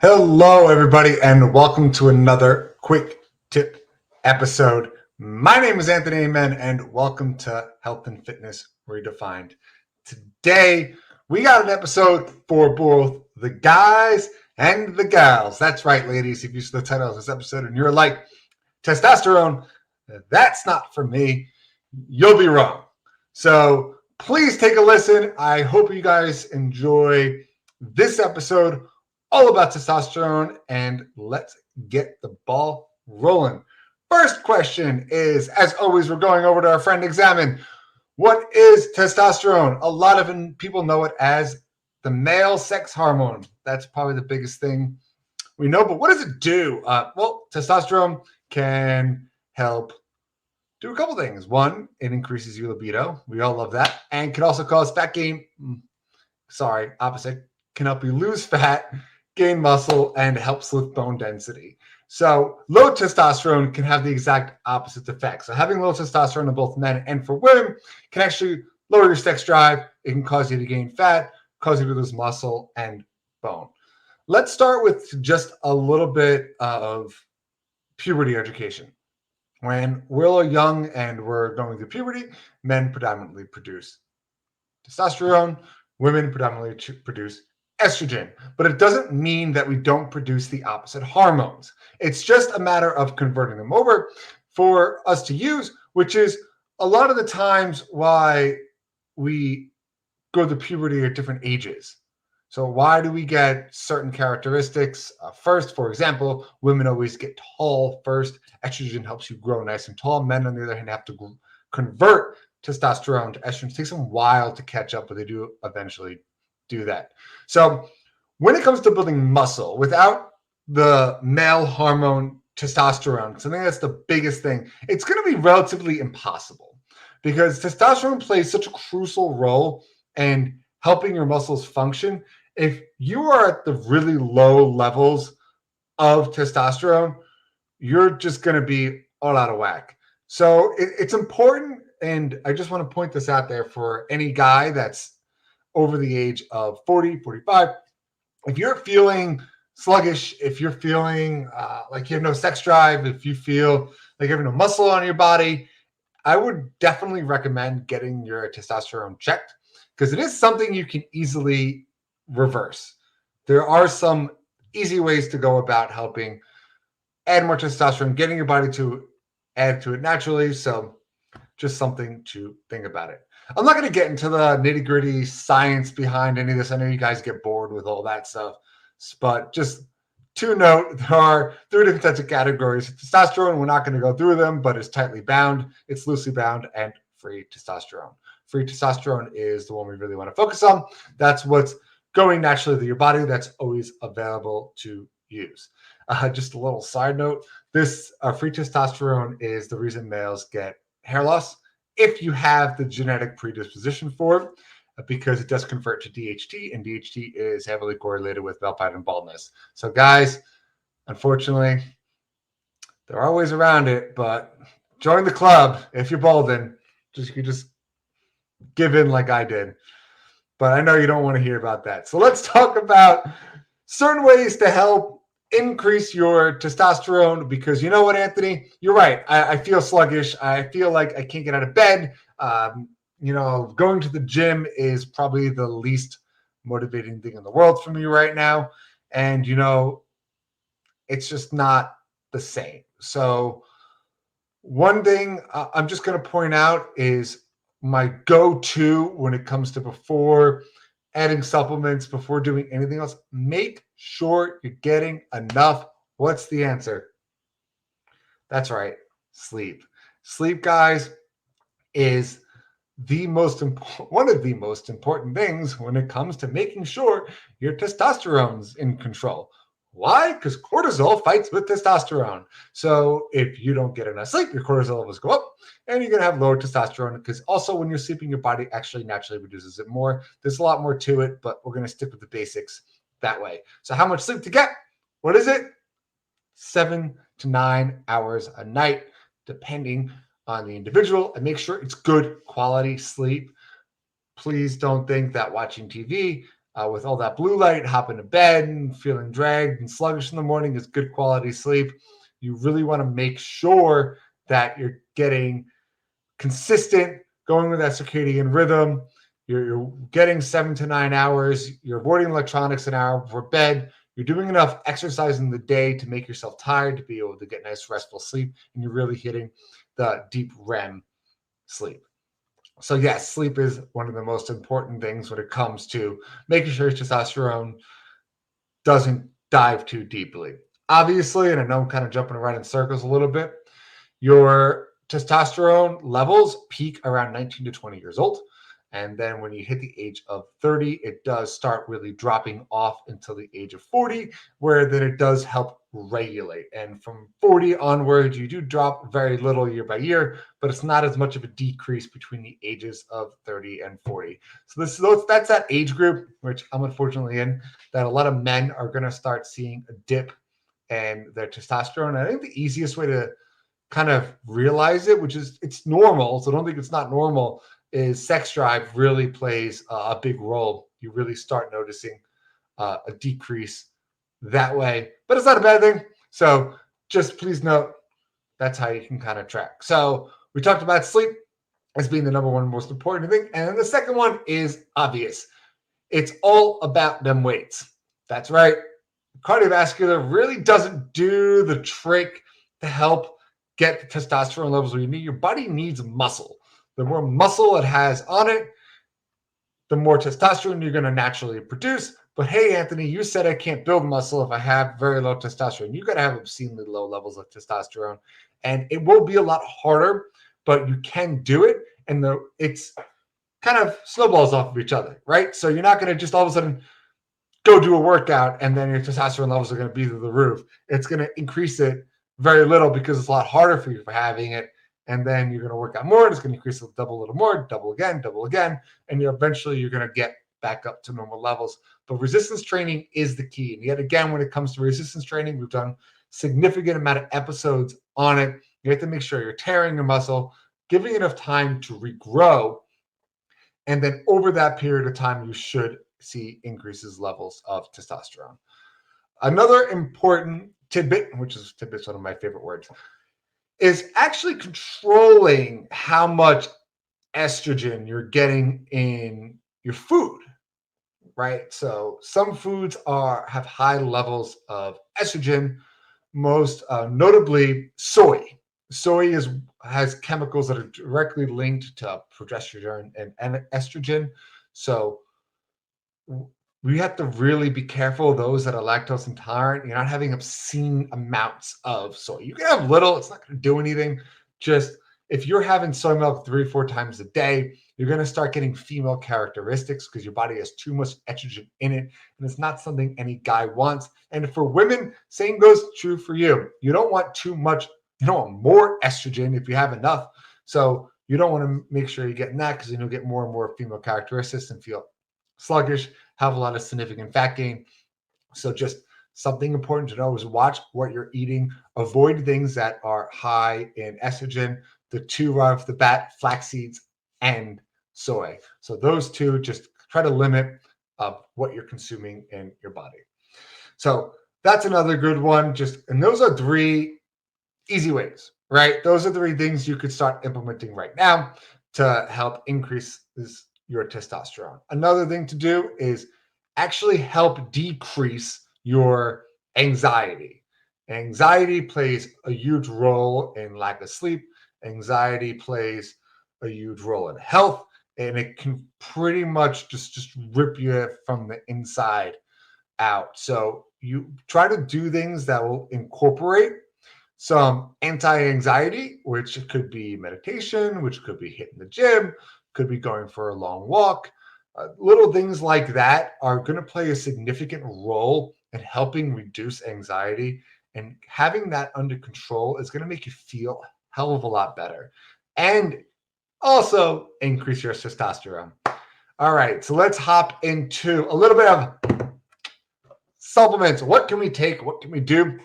Hello, everybody, and welcome to another quick tip episode. My name is Anthony Amen, and welcome to Health and Fitness Redefined. Today, we got an episode for both the guys and the gals. That's right, ladies. If you see the title of this episode and you're like, testosterone, that's not for me, you'll be wrong. So please take a listen. I hope you guys enjoy this episode all about testosterone, and let's get the ball rolling. First question is, as always, we're going over to our friend Examine. What is testosterone? A lot of people know it as the male sex hormone. That's probably the biggest thing we know, but what does it do? Well, testosterone can help do a couple things. One, it increases your libido. We all love that. And can also cause fat gain. Sorry, opposite. Can help you lose fat, gain muscle, and helps with bone density. So low testosterone can have the exact opposite effect. So having low testosterone in both men and for women can actually lower your sex drive. It can cause you to gain fat, cause you to lose muscle and bone. Let's start with just a little bit of puberty education. When we're young and we're going through puberty, men predominantly produce testosterone, women predominantly produce estrogen, but it doesn't mean that we don't produce the opposite hormones. It's just a matter of converting them over for us to use, which is a lot of the times why we go through puberty at different ages. So why do we get certain characteristics first? For example, women always get tall first. Estrogen helps you grow nice and tall. Men, on the other hand, have to convert testosterone to estrogen. It takes them a while to catch up, but they do eventually do that. So when it comes to building muscle, without the male hormone testosterone, because I think that's the biggest thing, it's going to be relatively impossible because testosterone plays such a crucial role in helping your muscles function. If you are at the really low levels of testosterone, you're just going to be all out of whack. So it's important, and I just want to point this out there for any guy that's over the age of 40, 45. If you're feeling sluggish, if you're feeling like you have no sex drive, if you feel like you have no muscle on your body, I would definitely recommend getting your testosterone checked because it is something you can easily reverse. There are some easy ways to go about helping add more testosterone, getting your body to add to it naturally. So just something to think about it. I'm not going to get into the nitty-gritty science behind any of this. I know you guys get bored with all that stuff, but just to note, there are 3 different types of categories. Testosterone, we're not going to go through them, but it's tightly bound, it's loosely bound, and free testosterone. Free testosterone is the one we really want to focus on. That's what's going naturally through your body. That's always available to use. Just a little side note, this free testosterone is the reason males get hair loss if you have the genetic predisposition for it, because it does convert to DHT, and DHT is heavily correlated with male pattern baldness. So guys, unfortunately, there are ways around it, but join the club if you're balding. You can just give in like I did. But I know you don't want to hear about that. So let's talk about certain ways to help increase your testosterone, because you know what, Anthony, you're right. I feel sluggish. I feel like I can't get out of bed. Going to the gym is probably the least motivating thing in the world for me right now. And, it's just not the same. So one thing I'm just going to point out is my go-to when it comes to before adding supplements, before doing anything else, make sure you're getting enough. What's the answer? That's right, sleep. Sleep, guys, is one of the most important things when it comes to making sure your testosterone's in control. Why? Because cortisol fights with testosterone. So if you don't get enough sleep, your cortisol levels go up and you're going to have lower testosterone, because also when you're sleeping, your body actually naturally reduces it more. There's a lot more to it, but we're going to stick with the basics that way. So how much sleep to get? What is it? 7 to 9 hours a night, depending on the individual, and make sure it's good quality sleep. Please don't think that watching TV with all that blue light, hopping to bed and feeling dragged and sluggish in the morning is good quality sleep. You really want to make sure that you're getting consistent, going with that circadian rhythm. You're getting 7 to 9 hours. You're avoiding electronics an hour before bed. You're doing enough exercise in the day to make yourself tired, to be able to get nice restful sleep, and you're really hitting the deep REM sleep. So yes, sleep is one of the most important things when it comes to making sure testosterone doesn't dive too deeply. Obviously, and I know I'm kind of jumping around in circles a little bit, your testosterone levels peak around 19 to 20 years old. And then when you hit the age of 30, it does start really dropping off until the age of 40, where then it does help regulate. And from 40 onwards, you do drop very little year by year, but it's not as much of a decrease between the ages of 30 and 40. So that's that age group, which I'm unfortunately in, that a lot of men are going to start seeing a dip in their testosterone. I think the easiest way to kind of realize it, which is it's normal, so don't think it's not normal, is sex drive really plays a big role. You really start noticing a decrease that way, but it's not a bad thing. So just please note that's how you can kind of track. So we talked about sleep as being the number one most important thing. And then the second one is obvious. It's all about them weights. That's right. Cardiovascular really doesn't do the trick to help get the testosterone levels where you need. Your body needs muscle. The more muscle it has on it, the more testosterone you're going to naturally produce. But hey, Anthony, you said I can't build muscle if I have very low testosterone. You got to have obscenely low levels of testosterone. And it will be a lot harder, but you can do it. And it's kind of snowballs off of each other, right? So you're not going to just all of a sudden go do a workout and then your testosterone levels are going to be through the roof. It's going to increase it very little because it's a lot harder for you for having it. And then you're going to work out more. And it's going to increase double a little more, double again. And eventually you're going to get back up to normal levels. But resistance training is the key. And yet again, when it comes to resistance training, we've done significant amount of episodes on it. You have to make sure you're tearing your muscle, giving enough time to regrow. And then over that period of time, you should see increases levels of testosterone. Another important tidbit, which is tidbit's one of my favorite words, is actually controlling how much estrogen you're getting in your food, right? So some foods have high levels of estrogen, most notably soy. Soy has chemicals that are directly linked to progesterone and estrogen. So we have to really be careful of those that are lactose intolerant. You're not having obscene amounts of soy. You can have little, it's not going to do anything. Just if you're having soy milk 3-4 times a day, you're going to start getting female characteristics because your body has too much estrogen in it. And it's not something any guy wants. And for women, same goes true for you. You don't want too much, you don't want more estrogen if you have enough. So you don't want to make sure you're getting that because then you'll get more and more female characteristics and feel sluggish, have a lot of significant fat gain. So just something important to know is watch what you're eating. Avoid things that are high in estrogen. The two right off the bat, flax seeds and soy. So those two, just try to limit what you're consuming in your body. So that's another good one. And those are 3 easy ways, right? Those are 3 things you could start implementing right now to help increase your testosterone. Another thing to do is actually help decrease your anxiety. Anxiety plays a huge role in lack of sleep. Anxiety plays a huge role in health, and it can pretty much just rip you from the inside out. So you try to do things that will incorporate some anti-anxiety, which could be meditation, which could be hitting the gym, could be going for a long walk. Little things like that are going to play a significant role in helping reduce anxiety, and having that under control is going to make you feel a hell of a lot better and also increase your testosterone. All right, so let's hop into a little bit of supplements. What can we take? What can we do?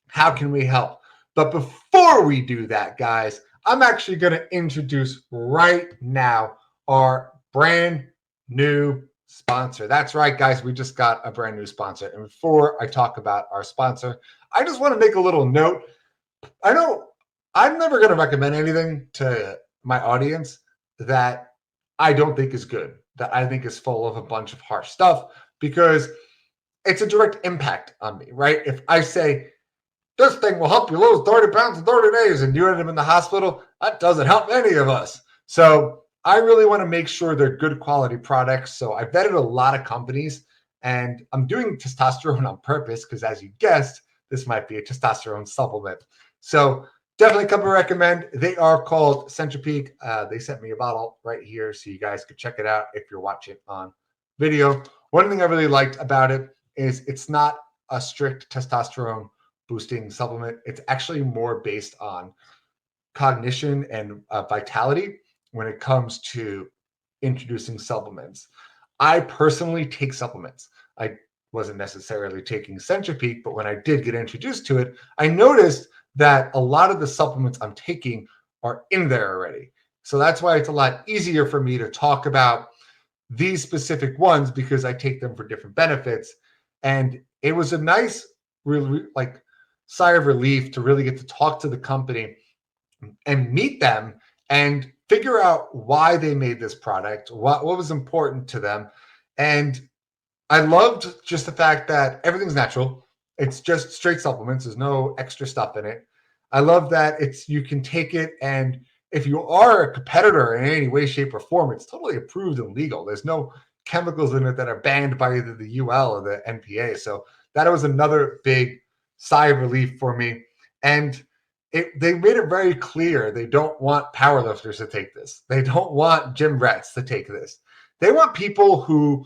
How can we help? But before we do that, guys, I'm actually going to introduce right now our brand new sponsor. That's right, guys. We just got a brand new sponsor. And before I talk about our sponsor, I just want to make a little note. I know I'm never going to recommend anything to my audience that I don't think is good, that I think is full of a bunch of harsh stuff, because it's a direct impact on me, right? If I say, this thing will help you lose 30 pounds in 30 days, and you end up in the hospital, that doesn't help any of us. So I really want to make sure they're good quality products. So I vetted a lot of companies, and I'm doing testosterone on purpose because, as you guessed, this might be a testosterone supplement. So definitely come to recommend. They are called Centripeak. They sent me a bottle right here so you guys could check it out if you're watching on video. One thing I really liked about it is it's not a strict testosterone boosting supplement. It's actually more based on cognition and vitality when it comes to introducing supplements. I personally take supplements. I wasn't necessarily taking Centripeak, but when I did get introduced to it, I noticed that a lot of the supplements I'm taking are in there already. So that's why it's a lot easier for me to talk about these specific ones, because I take them for different benefits. And it was a nice, really, like, sigh of relief to really get to talk to the company and meet them and figure out why they made this product, what was important to them. And I loved just the fact that everything's natural. It's just straight supplements. There's no extra stuff in it. I love that you can take it, and if you are a competitor in any way, shape, or form, it's totally approved and legal. There's no chemicals in it that are banned by either the UL or the NPA. So that was another big sigh of relief for me. And they made it very clear they don't want powerlifters to take this. They don't want gym rats to take this. They want people who,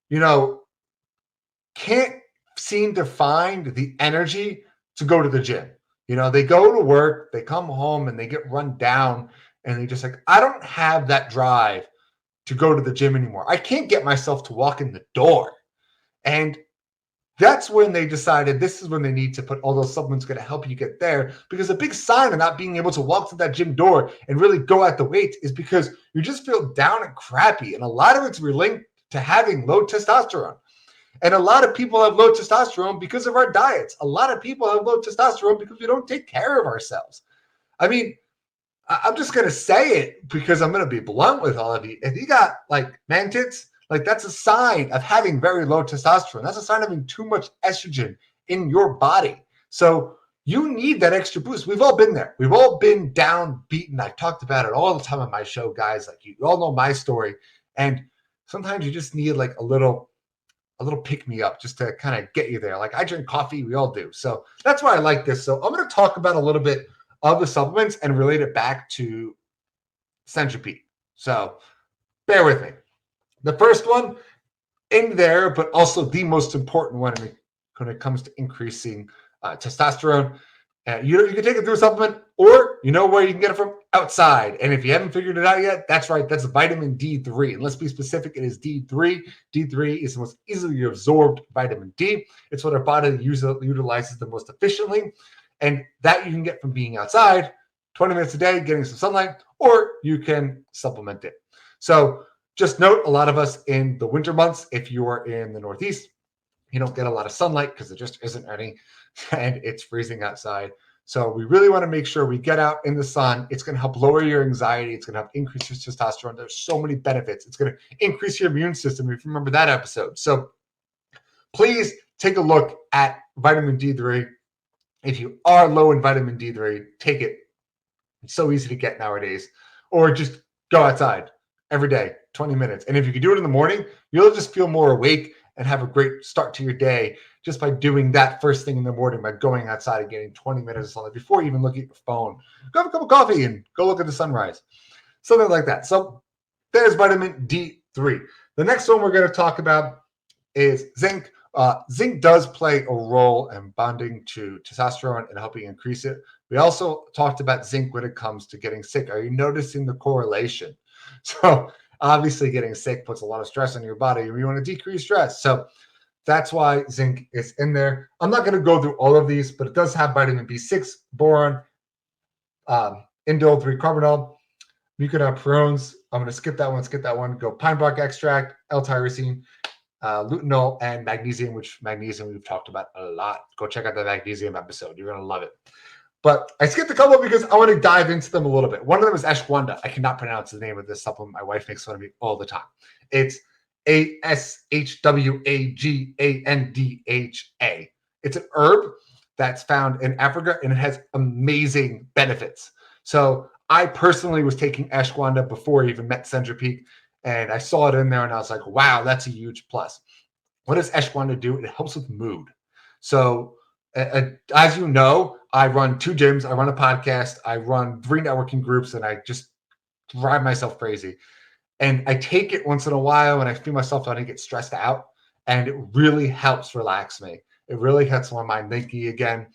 you know, can't seem to find the energy to go to the gym. They go to work, they come home, and they get run down, and they just like, I don't have that drive to go to the gym anymore. I can't get myself to walk in the door. And that's when they decided this is when they need to put all those supplements going to help you get there, because a big sign of not being able to walk to that gym door and really go at the weights is because you just feel down and crappy. And a lot of it's linked to having low testosterone. And a lot of people have low testosterone because of our diets. A lot of people have low testosterone because we don't take care of ourselves. I mean, I'm just going to say it because I'm going to be blunt with all of you. If you got like man tits, like that's a sign of having very low testosterone. That's a sign of having too much estrogen in your body. So you need that extra boost. We've all been there. We've all been down, beaten. I talked about it all the time on my show, guys. Like, you all know my story. And sometimes you just need like a little pick me up just to kind of get you there. Like, I drink coffee, we all do. So that's why I like this. So I'm going to talk about a little bit of the supplements and relate it back to Centripeak. So bear with me. The first one in there, but also the most important one when it comes to increasing testosterone. You can take it through a supplement, or you know where you can get it from? Outside. And if you haven't figured it out yet, that's right. That's vitamin D3. And let's be specific. It is D3. D3 is the most easily absorbed vitamin D. It's what our body utilizes the most efficiently. And that you can get from being outside 20 minutes a day, getting some sunlight, or you can supplement it. So just note, a lot of us in the winter months, if you are in the Northeast, you don't get a lot of sunlight because there just isn't any, and it's freezing outside. So we really want to make sure we get out in the sun. It's going to help lower your anxiety. It's going to help increase your testosterone. There's so many benefits. It's going to increase your immune system, if you remember that episode. So please take a look at vitamin D3. If you are low in vitamin D3, take it. It's so easy to get nowadays. Or just go outside every day, 20 minutes. And if you can do it in the morning, you'll just feel more awake and have a great start to your day just by doing that first thing in the morning, by going outside and getting 20 minutes of sunlight before you even look at your phone. Go have a cup of coffee and go look at the sunrise. Something like that. So there's vitamin D3. The next one we're going to talk about is zinc. Zinc does play a role in bonding to testosterone and helping increase it. We also talked about zinc when it comes to getting sick. Are you noticing the correlation? So obviously getting sick puts a lot of stress on your body, and we want to decrease stress. So that's why zinc is in there. I'm not going to go through all of these, but it does have vitamin B6, boron, indole 3-carbinol, mucinoprones. I'm going to skip that one. Go pine bark extract, L-tyrosine, lutein, and magnesium, which magnesium we've talked about a lot. Go check out the magnesium episode. You're going to love it. But I skipped a couple because I want to dive into them a little bit. One of them is ashwagandha. I cannot pronounce the name of this supplement. My wife makes fun of me all the time. It's ashwagandha. It's an herb that's found in Africa, and it has amazing benefits. So I personally was taking ashwagandha before I even met Centripeak, and I saw it in there, and I was like, wow, that's a huge plus. What does ashwagandha do? It helps with mood. So as you know, I run 2 gyms, I run a podcast, I run 3 networking groups, and I just drive myself crazy. And I take it once in a while and I feel myself starting to get stressed out, and it really helps relax me. It really gets my mind thinking again.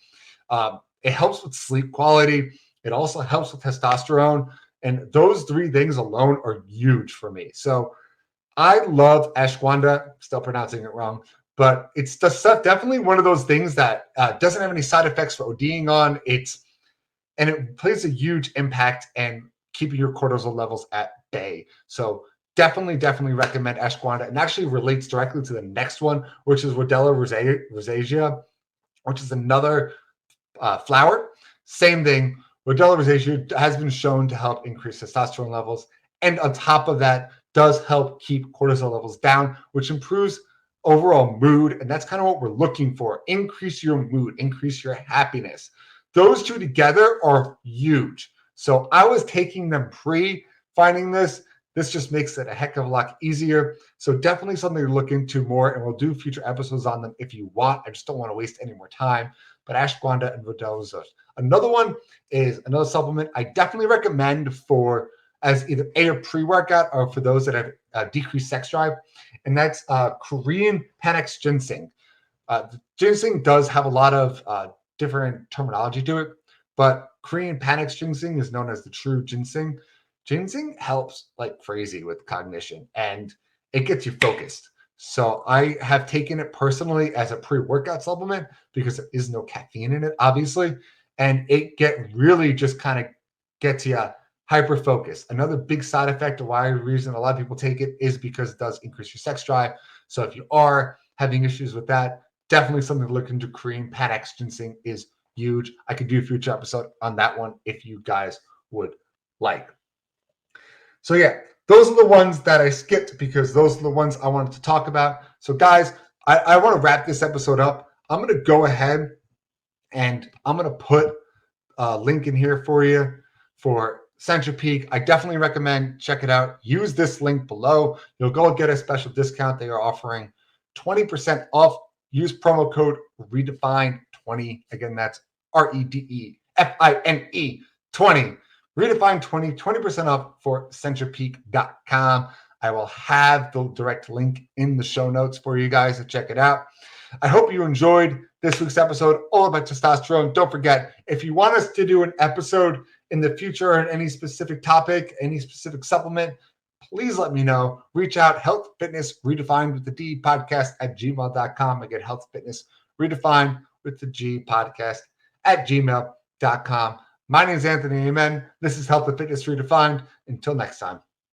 It helps with sleep quality. It also helps with testosterone. And those 3 things alone are huge for me. So I love ashwagandha, still pronouncing it wrong, but it's definitely one of those things that doesn't have any side effects for ODing on. And it plays a huge impact in keeping your cortisol levels at bay. So definitely recommend ashwagandha, and actually relates directly to the next one, which is Rhodella rosacea, which is another flower. Same thing. Rhodella rosacea has been shown to help increase testosterone levels, and on top of that, does help keep cortisol levels down, which improves overall mood. And that's kind of what we're looking for. Increase your mood, increase your happiness. Those 2 together are huge. So I was taking them pre-finding this. This just makes it a heck of a lot easier. So definitely something to look into more, and we'll do future episodes on them if you want. I just don't want to waste any more time. But ashwagandha and Rhodella rosacea. Another one is another supplement I definitely recommend for as either a pre-workout or for those that have decreased sex drive, and that's Korean Panax ginseng. Ginseng does have a lot of different terminology to it, but Korean Panax ginseng is known as the true ginseng. Ginseng helps like crazy with cognition, and it gets you focused. So I have taken it personally as a pre-workout supplement because there is no caffeine in it, obviously, and it really just kind of gets you hyper focused. Another big side effect of why reason a lot of people take it is because it does increase your sex drive. So if you are having issues with that, definitely something to look into. Korean Panax ginseng is huge. I could do a future episode on that one if you guys would like. So yeah, those are the ones that I skipped because those are the ones I wanted to talk about. So guys, I want to wrap this episode up. I'm going to go ahead and I'm going to put a link in here for you for Centripeak. I definitely recommend check it out. Use this link below. You'll go get a special discount. They are offering 20% off. Use promo code REDEFINE20. Again, that's REDEFINE 20. Redefine 20% off for centripeak.com. I will have the direct link in the show notes for you guys to check it out. I hope you enjoyed this week's episode all about testosterone. Don't forget, if you want us to do an episode in the future on any specific topic, any specific supplement, please let me know. Reach out, Health Fitness Redefined with the D podcast at gmail.com. Again, Health Fitness Redefined with the G podcast at gmail.com. My name is Anthony Amen. This is Health and Fitness Redefined. Until next time.